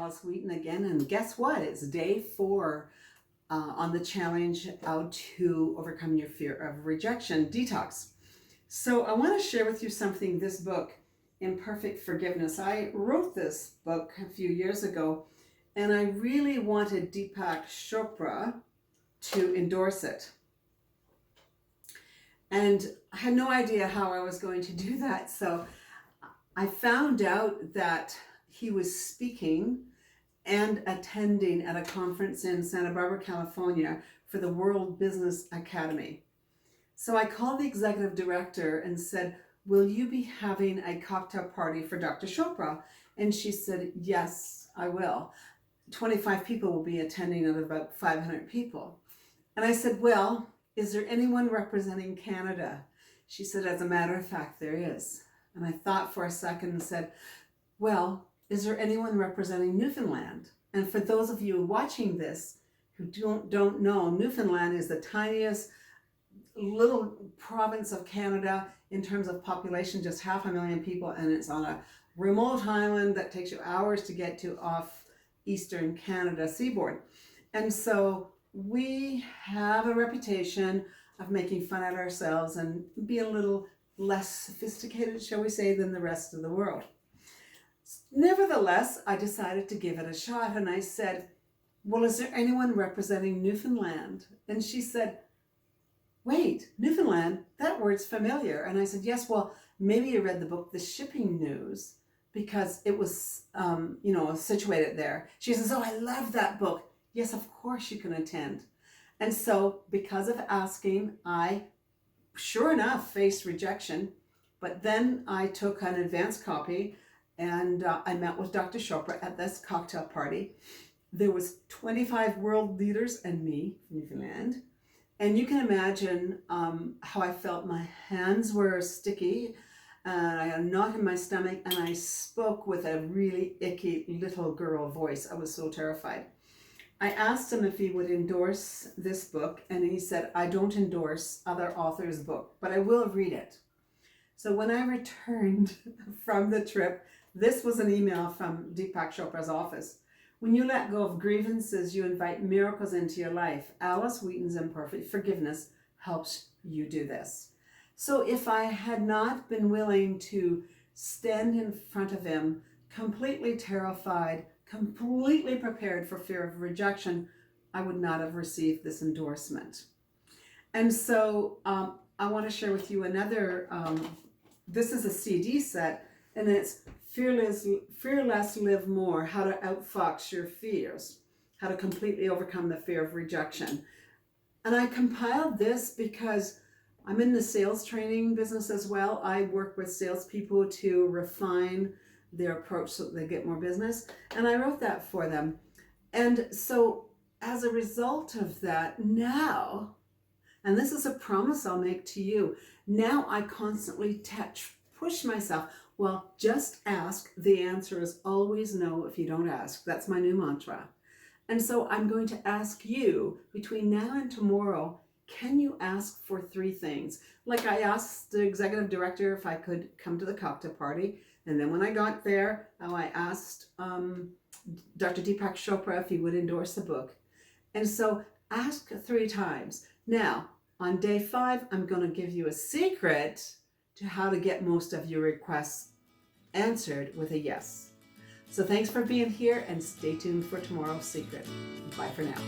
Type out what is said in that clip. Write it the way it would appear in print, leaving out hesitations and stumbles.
Alice Wheaton again, and guess what? It's day 4 on the challenge How to Overcome Your Fear of Rejection, Detox. So I want to share with you something, this book, Imperfect Forgiveness. I wrote this book a few years ago, and I really wanted Deepak Chopra to endorse it. And I had no idea how I was going to do that, so I found out that he was speaking and attending at a conference in Santa Barbara, California for the World Business Academy. So I called the executive director and said, will you be having a cocktail party for Dr. Chopra? And she said, yes, I will. 25 people will be attending out of about 500 people. And I said, well, is there anyone representing Canada? She said, as a matter of fact, there is. And I thought for a second and said, well, is there anyone representing Newfoundland? And for those of you watching this who don't know, Newfoundland is the tiniest little province of Canada in terms of population, just 500,000 people, and it's on a remote island that takes you hours to get to off eastern Canada seaboard. And so we have a reputation of making fun at ourselves and be a little less sophisticated, shall we say, than the rest of the world. Nevertheless, I decided to give it a shot, and I said, well, is there anyone representing Newfoundland? And she said, wait, Newfoundland, that word's familiar. And I said, yes, well, maybe you read the book, The Shipping News, because it was, situated there. She says, oh, I love that book. Yes, of course you can attend. And so because of asking, I sure enough faced rejection, but then I took an advance copy and I met with Dr. Chopra at this cocktail party. There was 25 world leaders and me from Newfoundland. And you can imagine how I felt. My hands were sticky and I had a knot in my stomach, and I spoke with a really icky little girl voice. I was so terrified. I asked him if he would endorse this book, and he said, I don't endorse other authors' book, but I will read it. So when I returned from the trip, this was an email from Deepak Chopra's office. When you let go of grievances, you invite miracles into your life. Alice Wheaton's Imperfect Forgiveness helps you do this. So if I had not been willing to stand in front of him, completely terrified, completely prepared for fear of rejection, I would not have received this endorsement. And so I want to share with you another, this is a CD set, and it's Fear Less, Live More, How to Outfox Your Fears, How to Completely Overcome the Fear of Rejection. And I compiled this because I'm in the sales training business as well. I work with salespeople to refine their approach so that they get more business. And I wrote that for them. And so as a result of that, now, and this is a promise I'll make to you, now I constantly push myself. Well, just ask. The answer is always no if you don't ask. That's my new mantra. And so I'm going to ask you between now and tomorrow, can you ask for 3 things? Like I asked the executive director if I could come to the cocktail party. And then when I got there, I asked Dr. Deepak Chopra if he would endorse the book. And so ask 3 times. Now, on day 5, I'm going to give you a secret to how to get most of your requests answered with a yes. So thanks for being here, and stay tuned for tomorrow's secret. Bye for now.